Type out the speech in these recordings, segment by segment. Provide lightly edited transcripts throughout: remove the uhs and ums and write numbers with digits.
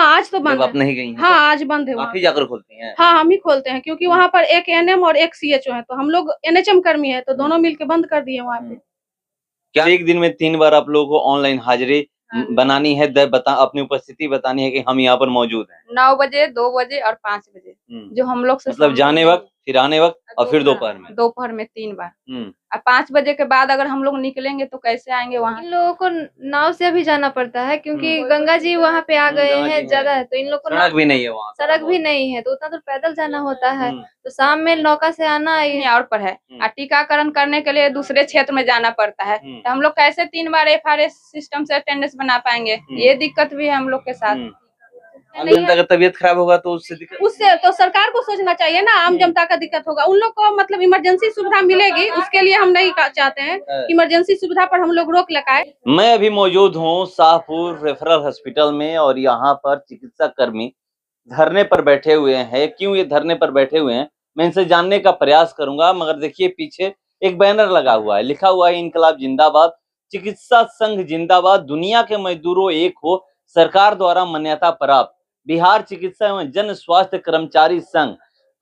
हाँ, आज तो बंद जब है। आप नहीं गई हैं हाँ, तो आज बंद है आप वहाँ ही पे। जाकर खोलती हैं? हाँ, हम ही खोलते हैं क्योंकि वहाँ पर एक एएनएम और एक सीएचओ है, तो हम लोग एनएचएम कर्मी है, तो दोनों मिलके बंद कर दिए वहाँ पे। क्या एक दिन में 3 बार आप लोगों को ऑनलाइन हाजिरी बनानी है, अपनी उपस्थिति बतानी है कि हम यहाँ पर मौजूद हैं? 9 बजे, 2 बजे और 5 बजे जो हम लोग से मतलब जाने वक्त, फिर आने वक्त और फिर दोपहर में? दोपहर में 3 बार। और 5 बजे के बाद अगर हम लोग निकलेंगे तो कैसे आएंगे वहाँ? इन लोगों को नाव से भी जाना पड़ता है क्योंकि गंगा जी वहाँ पे आ गए हैं ज्यादा है, तो इन लोगों को सड़क भी नहीं है वहाँ, सड़क भी नहीं है, तो उतना दूर पैदल जाना होता है। तो शाम में नौका से आना और पर है और टीकाकरण करने के लिए दूसरे क्षेत्र में जाना पड़ता है, तो हम लोग कैसे 3 बार एफआरएस सिस्टम से अटेंडेंस बना पाएंगे? ये दिक्कत भी है हम लोग के साथ। आम जनता का तबीयत खराब होगा तो उससे तो सरकार को सोचना चाहिए ना, आम जनता का दिक्कत होगा। उन लोग को मतलब इमरजेंसी सुविधा मिलेगी, उसके लिए हम नहीं चाहते हैं इमरजेंसी सुविधा पर हम लोग रोक लगाए। मैं अभी मौजूद हूँ शाहपुर रेफरल हॉस्पिटल में और यहाँ पर चिकित्सा कर्मी धरने पर बैठे हुए हैं। क्यों ये धरने पर बैठे हुए हैं मैं इनसे जानने का प्रयास करूंगा, मगर देखिए पीछे एक बैनर लगा हुआ है, लिखा हुआ है इनकलाब जिंदाबाद, चिकित्सा संघ जिंदाबाद, दुनिया के मजदूरों एक हो, सरकार द्वारा मान्यता प्राप्त, बिहार चिकित्सा एवं जन स्वास्थ्य कर्मचारी संघ,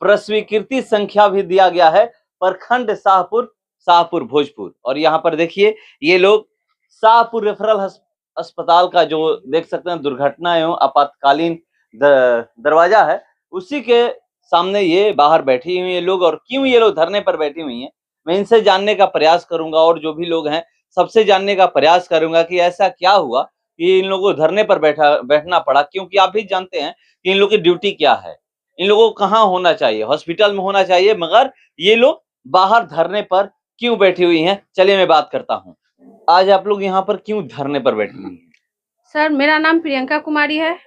प्रस्वीकृति संख्या भी दिया गया है, प्रखंड शाहपुर भोजपुर। और यहाँ पर देखिए ये लोग शाहपुर रेफरल अस्पताल का जो देख सकते हैं दुर्घटना एवं आपातकालीन दरवाजा है, उसी के सामने ये बाहर बैठी हुई है लोग। और क्यों ये लोग धरने पर बैठी हुई हैं मैं इनसे जानने का प्रयास करूंगा, और जो भी लोग हैं सबसे जानने का प्रयास करूंगा कि ऐसा क्या हुआ कि इन लोगों को धरने पर बैठना पड़ा। क्योंकि आप भी जानते हैं कि इन लोगों की ड्यूटी क्या है, इन लोगों को कहाँ होना चाहिए, हॉस्पिटल में होना चाहिए, मगर ये लोग बाहर धरने पर क्यों बैठी हुई हैं। चलिए मैं बात करता हूँ, आज आप लोग यहाँ पर क्यों धरने पर बैठी हुई हैं? सर, मेरा नाम प्रियंका कुमारी है,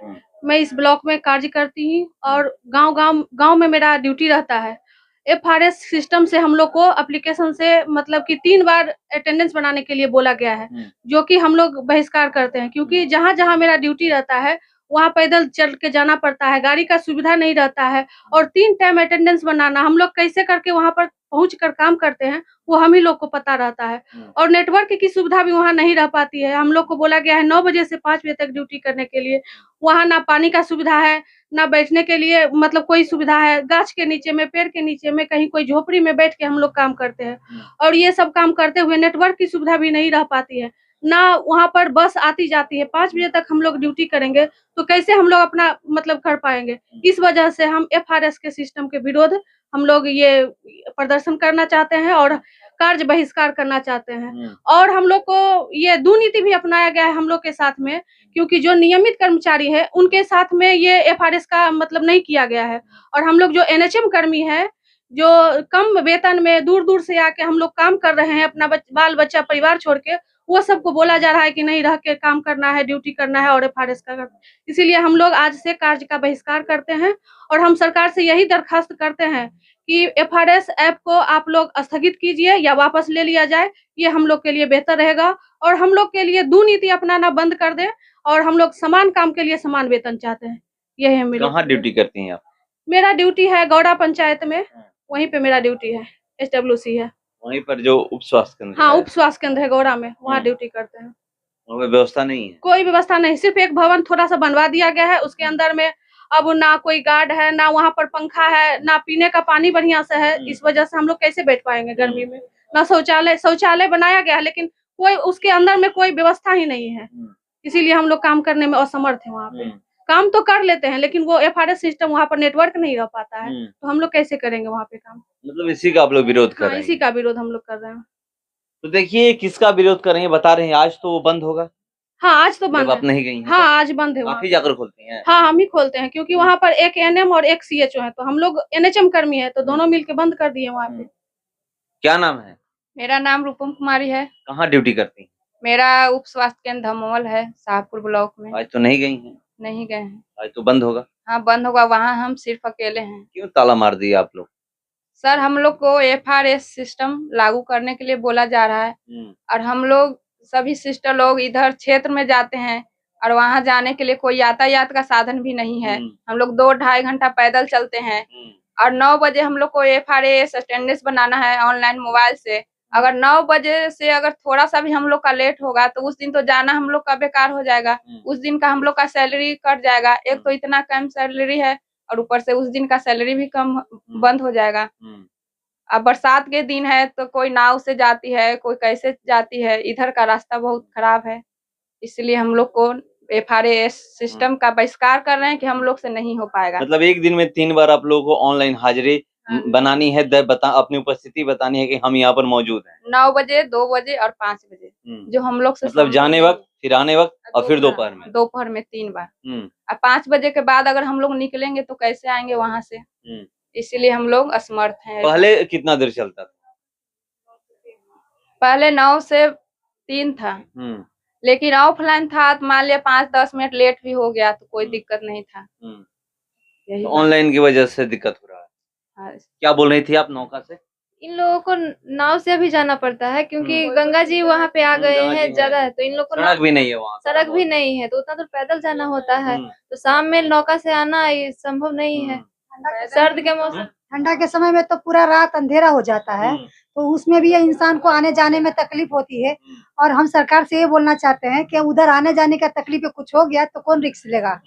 मैं इस ब्लॉक में कार्य करती हूँ और गांव में मेरा ड्यूटी रहता है। एफआरएस सिस्टम से हम लोग को एप्लीकेशन से मतलब कि 3 बार अटेंडेंस बनाने के लिए बोला गया है, जो कि हम लोग बहिष्कार करते हैं क्योंकि जहाँ मेरा ड्यूटी रहता है वहाँ पैदल चल के जाना पड़ता है, गाड़ी का सुविधा नहीं रहता है और 3 टाइम अटेंडेंस बनाना, हम लोग कैसे करके वहाँ पर पहुँच कर काम करते हैं वो हम ही लोग को पता रहता है। और नेटवर्क की सुविधा भी वहाँ नहीं रह पाती है। हम लोग को बोला गया है 9 बजे से 5 बजे तक ड्यूटी करने के लिए, वहाँ ना पानी का सुविधा है, ना बैठने के लिए मतलब कोई सुविधा है। गाछ के नीचे में, पेड़ के नीचे में, कहीं कोई झोपड़ी में बैठ के हम लोग काम करते हैं और ये सब काम करते हुए नेटवर्क की सुविधा भी नहीं रह पाती है, ना वहाँ पर बस आती जाती है। 5 बजे तक हम लोग ड्यूटी करेंगे तो कैसे हम लोग अपना मतलब कर पाएंगे। इस वजह से हम एफआरएस के सिस्टम के विरोध हम लोग ये प्रदर्शन करना चाहते हैं और कार्य बहिष्कार करना चाहते हैं। और हम लोग को ये दुर्नीति भी अपनाया गया है हम लोग के साथ में, क्योंकि जो नियमित कर्मचारी है उनके साथ में ये एफआरएस का मतलब नहीं किया गया है। और हम लोग जो एनएचएम कर्मी है, जो कम वेतन में दूर से आके हम लोग काम कर रहे हैं, अपना बाल बच्चा परिवार छोड़ के, वो सबको बोला जा रहा है कि नहीं रह के काम करना है, ड्यूटी करना है और एफआरएस का। इसीलिए हम लोग आज से कार्य का बहिष्कार करते हैं और हम सरकार से यही दरखास्त करते हैं कि एफआरएस ऐप को आप लोग स्थगित कीजिए या वापस ले लिया जाए, ये हम लोग के लिए बेहतर रहेगा। और हम लोग के लिए दुर्नीति अपनाना बंद कर दे और हम लोग समान काम के लिए समान वेतन चाहते हैं। यही है मेरा। कहाँ ड्यूटी करती हैं आप? मेरा ड्यूटी है गौड़ा पंचायत में, वहीं पे मेरा ड्यूटी है, एसडब्ल्यूसी है वहीं पर जो उप स्वास्थ्य केंद्र हाँ, उप स्वास्थ्य केंद्र है गौड़ा में, वहाँ ड्यूटी करते हैं। वहाँ व्यवस्था नहीं है? कोई व्यवस्था नहीं, सिर्फ एक भवन थोड़ा सा बनवा दिया गया है, उसके अंदर में अब ना कोई गार्ड है, ना वहाँ पर पंखा है, ना पीने का पानी बढ़िया से है। इस वजह से हम लोग कैसे बैठ पाएंगे गर्मी में। ना शौचालय बनाया गया है, लेकिन कोई उसके अंदर में कोई व्यवस्था ही नहीं है, इसीलिए हम लोग काम करने में असमर्थ है। वहाँ पे काम तो कर लेते हैं लेकिन वो एफआरएस सिस्टम वहाँ पर नेटवर्क नहीं रह पाता है, तो हम लोग कैसे करेंगे वहाँ पे काम। मतलब इसी का आप लोग विरोध कर रहे हैं? इसी का विरोध हम लोग कर रहे हैं। तो देखिए किसका विरोध कर रहे हैं बता रहे हैं, आज तो वो बंद होगा। हाँ, आज तो बंद है। आप नहीं गई हैं? हाँ, आज बंद है। आप ही जाकर खोलती हैं? हाँ, हम ही खोलते हैं क्योंकि वहाँ पर एक एएनएम और एक सीएचओ है, तो हम लोग एनएचएम कर्मी है, तो दोनों मिलके बंद कर दिए वहाँ पे। क्या नाम है? मेरा नाम रूपम कुमारी है। कहाँ ड्यूटी करती हैं? मेरा उप स्वास्थ्य केंद्र धमोल है, शाहपुर ब्लॉक में। आज तो नहीं गई हैं? नहीं गए हैं। आज तो बंद होगा? हाँ, बंद होगा, वहाँ हम सिर्फ अकेले हैं। क्यों ताला मार दिया आप लोग? सर, हम लोग को एफआरएस सिस्टम लागू करने के लिए बोला जा रहा है और हम लोग सभी सिस्टर लोग इधर क्षेत्र में जाते हैं और वहाँ जाने के लिए कोई यातायात का साधन भी नहीं है। हम लोग 2-2.5 घंटा पैदल चलते हैं और 9 बजे हम लोग को एफआरएस अटेंडेंस बनाना है ऑनलाइन मोबाइल से अगर 9 बजे से अगर थोड़ा सा भी हम लोग का लेट होगा तो उस दिन तो जाना हम लोग का बेकार हो जाएगा। उस दिन का हम लोग का सैलरी कट जाएगा। एक तो इतना कम सैलरी है और ऊपर से उस दिन का सैलरी भी कम बंद हो जाएगा। अब बरसात के दिन है तो कोई नाव से जाती है, कोई कैसे जाती है। इधर का रास्ता बहुत खराब है, इसलिए हम लोग को FRAS सिस्टम का बहिष्कार कर रहे हैं कि हम लोग से नहीं हो पाएगा। मतलब एक दिन में 3 बार आप लोगों को ऑनलाइन हाजिरी बनानी है, अपनी उपस्थिति बतानी है कि हम यहाँ पर मौजूद हैं। 9 बजे, 2 बजे और 5 बजे जो हम लोग से मतलब जाने वक्त, फिर आने वक्त और फिर दोपहर में। दोपहर में 3 बार। अब 5 बजे के बाद अगर हम लोग निकलेंगे तो कैसे आएंगे वहां से, इसीलिए हम लोग असमर्थ हैं। पहले कितना देर चलता था? पहले 9 से 3 था, लेकिन ऑफलाइन था तो मान लिया 5-10 मिनट लेट भी हो गया तो कोई दिक्कत नहीं था। तो ऑनलाइन की वजह से दिक्कत हो रहा है। हाँ। क्या बोल रही थी आप नौका से? इन लोगों को नाव से भी जाना पड़ता है क्योंकि गंगा जी वहाँ पे आ गए हैं ज्यादा है, तो इन लोगों को सड़क भी नहीं है वहाँ, सड़क भी नहीं है तो उतना दूर पैदल जाना होता है। तो शाम में नौका से आना ये संभव नहीं है। सर्द के मौसम, ठंडा के समय में तो पूरा रात अंधेरा हो जाता है, तो उसमें भी इंसान को आने जाने में तकलीफ होती है। और हम सरकार से ये बोलना चाहते हैं कि उधर आने जाने का तकलीफ कुछ हो गया तो कौन रिस्क लेगा।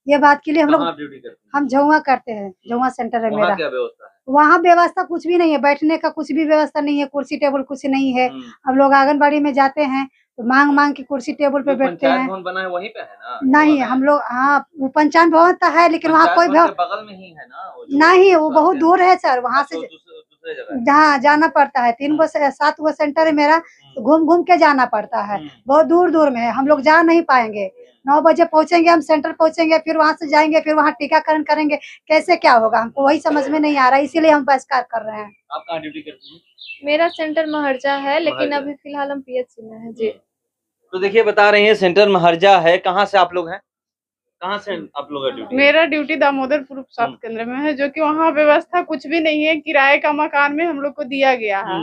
ये बात के लिए हम झुआ करते हैं, झुआ सेंटर है मेरा। क्या व्यवस्था है? वहाँ व्यवस्था कुछ भी नहीं है, बैठने का कुछ भी व्यवस्था नहीं है, कुर्सी टेबल कुछ नहीं है। हम लोग आंगनबाड़ी में जाते हैं तो मांग मांग के कुर्सी टेबल पे बैठते हैं। भवन बना है वहीं पे है ना? नहीं, हम लोग हाँ वो पंचायत भवन तो है लेकिन वहाँ कोई बगल में ही है ना? नहीं, वो बहुत दूर है सर। वहाँ से जहाँ जाना पड़ता है 7 गो सेंटर है मेरा, तो घूम घूम के जाना पड़ता है। बहुत दूर दूर में है, हम लोग जा नहीं पाएंगे। 9 बजे पहुँचेंगे, हम सेंटर पहुँचेंगे, फिर वहाँ से जाएंगे, फिर वहाँ टीकाकरण करेंगे, कैसे क्या होगा हमको वही समझ में नहीं आ रहा है, इसीलिए हम बहिष्कार कर रहे हैं। आप कहाँ ड्यूटी करती हैं? मेरा सेंटर महर्जा है लेकिन अभी फिलहाल हम PHC में है जी। तो देखिए बता रही हैं सेंटर महर्जा है। कहाँ से आप लोग हैं? कहाँ से आप लोग का ड्यूटी? मेरा ड्यूटी दामोदरपुर स्वास्थ्य केंद्र में है, जो कि वहाँ व्यवस्था कुछ भी नहीं है। किराए का मकान में हम लोग को दिया गया है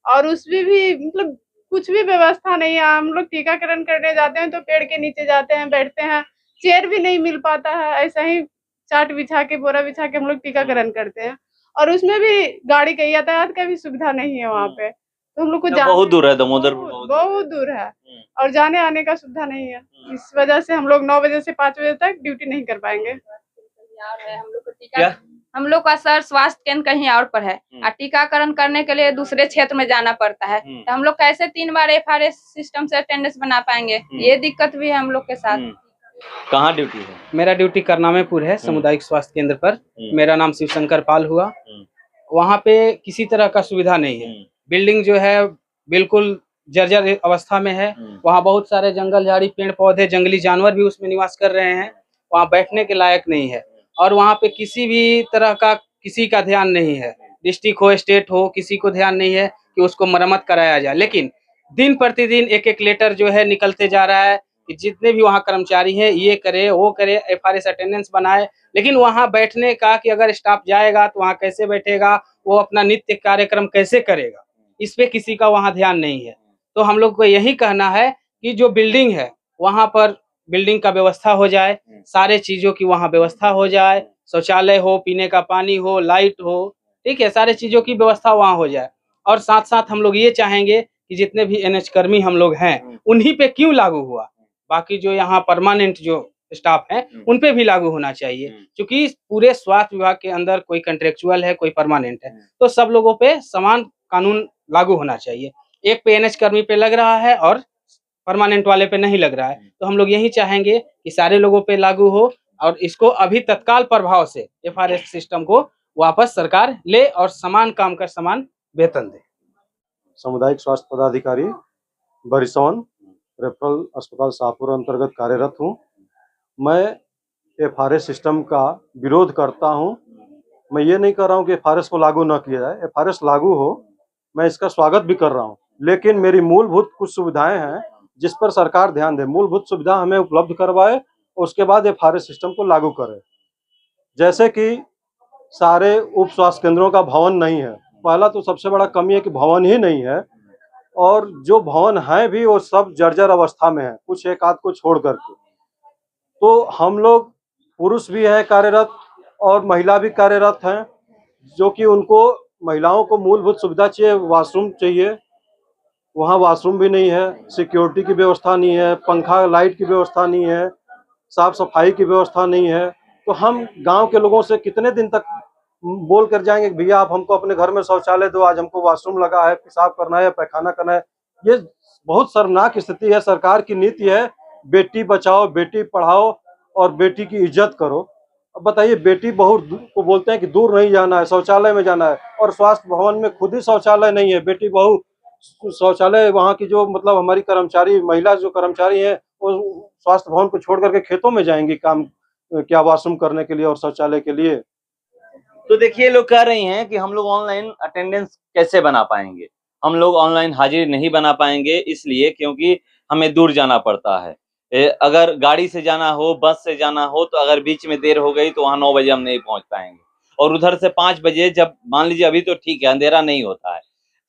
और उसमें भी मतलब कुछ भी व्यवस्था नहीं है। हम लोग टीकाकरण करने जाते हैं तो पेड़ के नीचे जाते हैं, बैठते हैं, चेयर भी नहीं मिल पाता है। ऐसा ही चाट बिछा के, बोरा बिछा के हम लोग टीकाकरण करते हैं और उसमें भी गाड़ी का यातायात का भी सुविधा नहीं है वहाँ पे। तो हम लोग को बहुत दूर है, दामोदरपुर बहुत दूर है और जाने आने का सुविधा नहीं है। इस वजह से हम लोग 9 बजे से 5 बजे तक ड्यूटी नहीं कर पाएंगे। हम लोग का सर स्वास्थ्य केंद्र कहीं और पर है और टीकाकरण करने के लिए दूसरे क्षेत्र में जाना पड़ता है। तो हम लोग कैसे 3 बार FRAS सिस्टम से अटेंडेंस बना पाएंगे, ये दिक्कत भी है हम लोग के साथ। कहाँ ड्यूटी है? मेरा ड्यूटी करनामेपुर है, सामुदायिक स्वास्थ्य केंद्र पर। मेरा नाम शिवशंकर पाल हुआ। वहाँ पे किसी तरह का सुविधा नहीं है। बिल्डिंग जो है बिल्कुल जर्जर अवस्था में है। वहाँ बहुत सारे जंगल झाड़ी, पेड़ पौधे, जंगली जानवर भी उसमें निवास कर रहे हैं। वहाँ बैठने के लायक नहीं है और वहाँ पे किसी भी तरह का किसी का ध्यान नहीं है। डिस्ट्रिक्ट हो, स्टेट हो, किसी को ध्यान नहीं है कि उसको मरम्मत कराया जाए। लेकिन दिन प्रतिदिन एक एक लेटर जो है निकलते जा रहा है कि जितने भी वहाँ कर्मचारी हैं ये करे वो करे, FRAS अटेंडेंस बनाए। लेकिन वहाँ बैठने का कि अगर स्टाफ जाएगा तो वहाँ कैसे बैठेगा, वो अपना नित्य कार्यक्रम कैसे करेगा, इस पे किसी का वहाँ ध्यान नहीं है। तो हम लोग को यही कहना है कि जो बिल्डिंग है वहाँ पर बिल्डिंग का व्यवस्था हो जाए, सारे चीजों की वहाँ व्यवस्था हो जाए, शौचालय हो, पीने का पानी हो, लाइट हो, ठीक है, सारे चीजों की व्यवस्था वहाँ हो जाए। और साथ साथ हम लोग ये चाहेंगे कि जितने भी NH कर्मी हम लोग हैं उन्हीं पे क्यों लागू हुआ, बाकी जो यहाँ परमानेंट जो स्टाफ है उन पे भी लागू होना चाहिए। क्योंकि पूरे स्वास्थ्य विभाग के अंदर कोई कंट्रेक्चुअल है, कोई परमानेंट है, तो सब लोगों पे समान कानून लागू होना चाहिए। एक पे NH कर्मी पे लग रहा है और परमानेंट वाले पे नहीं लग रहा है। तो हम लोग यही चाहेंगे कि सारे लोगों पे लागू हो और इसको अभी तत्काल प्रभाव से FRAS सिस्टम को वापस सरकार ले और समान काम का समान वेतन दे। सामुदायिक स्वास्थ्य पदाधिकारी बरिसौन रेफरल अस्पताल शाहपुर अंतर्गत कार्यरत हूँ। मैं FRAS सिस्टम का विरोध करता हूँ। मैं ये नहीं कर रहा हूँ कि FRAS को लागू न किया जाए, FRAS लागू हो, मैं इसका स्वागत भी कर रहा हूँ। लेकिन मेरी मूलभूत कुछ सुविधाएं हैं जिस पर सरकार ध्यान दे, मूलभूत सुविधा हमें उपलब्ध करवाए, उसके बाद FRAS सिस्टम को लागू करे। जैसे कि सारे उप स्वास्थ्य केंद्रों का भवन नहीं है। पहला तो सबसे बड़ा कमी है कि भवन ही नहीं है और जो भवन है भी वो सब जर्जर अवस्था में है, कुछ एक आध को छोड़ करके। तो हम लोग पुरुष भी है कार्यरत और महिला भी कार्यरत हैं, जो कि उनको महिलाओं को मूलभूत सुविधा चाहिए, वॉशरूम चाहिए, वहाँ वॉशरूम भी नहीं है, सिक्योरिटी की व्यवस्था नहीं है, पंखा लाइट की व्यवस्था नहीं है, साफ सफाई की व्यवस्था नहीं है। तो हम गांव के लोगों से कितने दिन तक बोल कर जाएंगे कि भैया आप हमको अपने घर में शौचालय दो, आज हमको वॉशरूम लगा है, पेशाब करना है, पैखाना करना है। ये बहुत शर्मनाक स्थिति है। सरकार की नीति है बेटी बचाओ, बेटी पढ़ाओ और बेटी की इज्जत करो। अब बताइए, बेटी बहू को बोलते हैं कि दूर नहीं जाना है, शौचालय में जाना है, और स्वास्थ्य भवन में खुद ही शौचालय नहीं है। बेटी बहू शौचालय, वहाँ की जो मतलब हमारी कर्मचारी, महिला जो कर्मचारी हैं, वो स्वास्थ्य भवन को छोड़ करके खेतों में जाएंगी काम क्या वॉशरूम करने के लिए और शौचालय के लिए। तो देखिए, लोग कह रही हैं कि हम लोग ऑनलाइन अटेंडेंस कैसे बना पाएंगे, हम लोग ऑनलाइन हाजिरी नहीं बना पाएंगे, इसलिए क्योंकि हमें दूर जाना पड़ता है। अगर गाड़ी से जाना हो, बस से जाना हो, तो अगर बीच में देर हो गई तो वहाँ 9 बजे हम नहीं पहुंच पाएंगे। और उधर से 5 बजे, जब मान लीजिए अभी तो ठीक है, अंधेरा नहीं होता है,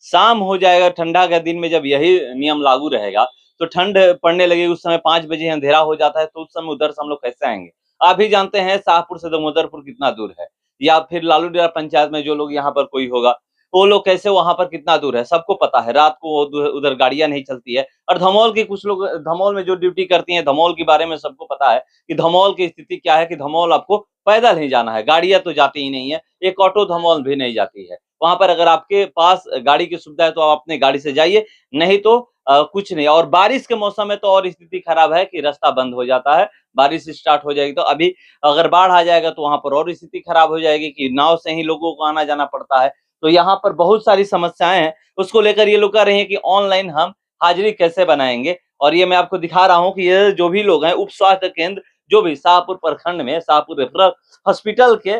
शाम हो जाएगा, ठंडा के दिन में जब यही नियम लागू रहेगा तो ठंड पड़ने लगेगी, उस समय 5 बजे अंधेरा हो जाता है, तो उस समय उधर से हम लोग कैसे आएंगे। आप ही जानते हैं शाहपुर से दामोदरपुर कितना दूर है, या फिर लालूडीरा पंचायत में जो लोग यहाँ पर कोई होगा, वो लोग कैसे वहां पर कितना दूर है, सबको पता है। रात को उधर गाड़ियां नहीं चलती है। और धमौल के कुछ लोग, धमौल में जो ड्यूटी करती हैं, धमौल के बारे में सबको पता है कि धमौल की स्थिति क्या है, कि धमौल आपको पैदल ही जाना है, गाड़ियां तो जाती ही नहीं है, एक ऑटो धमौल भी नहीं जाती है। वहां पर अगर आपके पास गाड़ी की सुविधा है तो आप अपने गाड़ी से जाइए, नहीं तो कुछ नहीं। और बारिश के मौसम में तो और स्थिति खराब है कि रास्ता बंद हो जाता है, बारिश स्टार्ट हो जाएगी तो अभी अगर बाढ़ आ जाएगा तो वहां पर और स्थिति खराब हो जाएगी कि नाव से ही लोगों को आना जाना पड़ता है। तो यहाँ पर बहुत सारी समस्याएं हैं, उसको लेकर ये लोग कह रहे हैं कि ऑनलाइन हम हाजिरी कैसे बनाएंगे। और ये मैं आपको दिखा रहा हूँ कि ये जो भी लोग हैं, उप स्वास्थ्य केंद्र जो भी शाहपुर प्रखंड में, शाहपुर रेफरल हॉस्पिटल के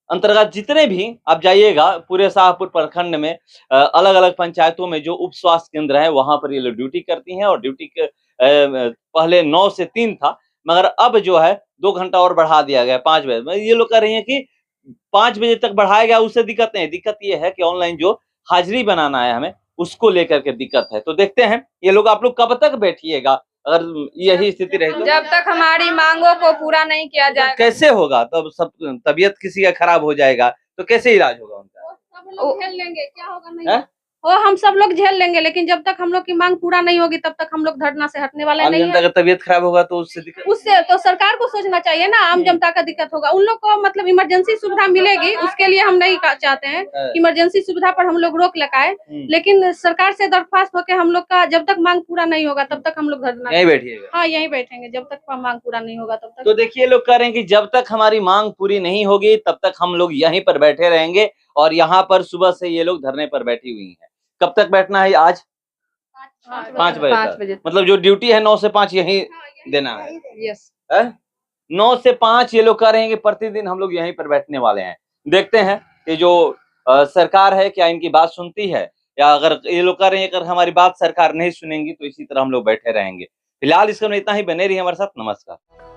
अंतर्गत जितने भी आप जाइएगा, पूरे शाहपुर प्रखंड में अलग अलग पंचायतों में जो उप स्वास्थ्य केंद्र है, वहां पर ये लोग ड्यूटी करती हैं। और ड्यूटी के पहले 9 से 3 था, मगर अब जो है 2 घंटा और बढ़ा दिया गया 5 बजे। ये लोग कह रही हैं कि 5 बजे तक बढ़ाया गया, उससे दिक्कत नहीं है, दिक्कत ये है कि ऑनलाइन जो हाजिरी बनाना है हमें, उसको लेकर के दिक्कत है। तो देखते हैं ये लोग, आप लोग कब तक बैठिएगा अगर यही स्थिति रही तो? जब तक हमारी मांगों को पूरा नहीं किया जाएगा। कैसे होगा? तब सब तबीयत किसी का खराब हो जाएगा तो कैसे इलाज होगा उनका? सब लोग झेल लेंगे, क्या होगा नहीं वो हम सब लोग झेल लेंगे, लेकिन जब तक हम लोग की मांग पूरा नहीं होगी तब तक हम लोग धरना से हटने वाले नहीं जनता है। का तबीयत खराब होगा तो उससे तो सरकार को सोचना चाहिए ना, आम जनता का दिक्कत होगा। उन लोग को मतलब इमरजेंसी सुविधा मिलेगी, उसके लिए हम नहीं चाहते हैं इमरजेंसी सुविधा पर हम लोग रोक लगाए, लेकिन सरकार से दरख्वास्त होकर हम लोग का जब तक मांग पूरा नहीं होगा तब तक हम लोग धरना यहीं बैठिएगा। हाँ, यहीं बैठेंगे जब तक मांग पूरा नहीं होगा तब तक। तो देखिए, लोग कह रहे हैं कि जब तक हमारी मांग पूरी नहीं होगी तब तक हम लोग यहीं पर बैठे रहेंगे। और यहाँ पर सुबह से ये लोग धरने पर बैठी हुई हैं। कब तक बैठना है आज? 5 बजे तक। मतलब जो ड्यूटी है 9 से 5 यहीं देना है। यस, 9 से 5 ये लोग कह रहे हैं कि प्रतिदिन हम लोग यहीं पर बैठने वाले हैं। देखते हैं कि जो सरकार है क्या इनकी बात सुनती है, या अगर ये लोग कह रहे हैं अगर हमारी बात सरकार नहीं सुनेंगी तो इसी तरह हम लोग बैठे रहेंगे। फिलहाल इसका इतना ही, बने रहिए हमारे साथ। नमस्कार।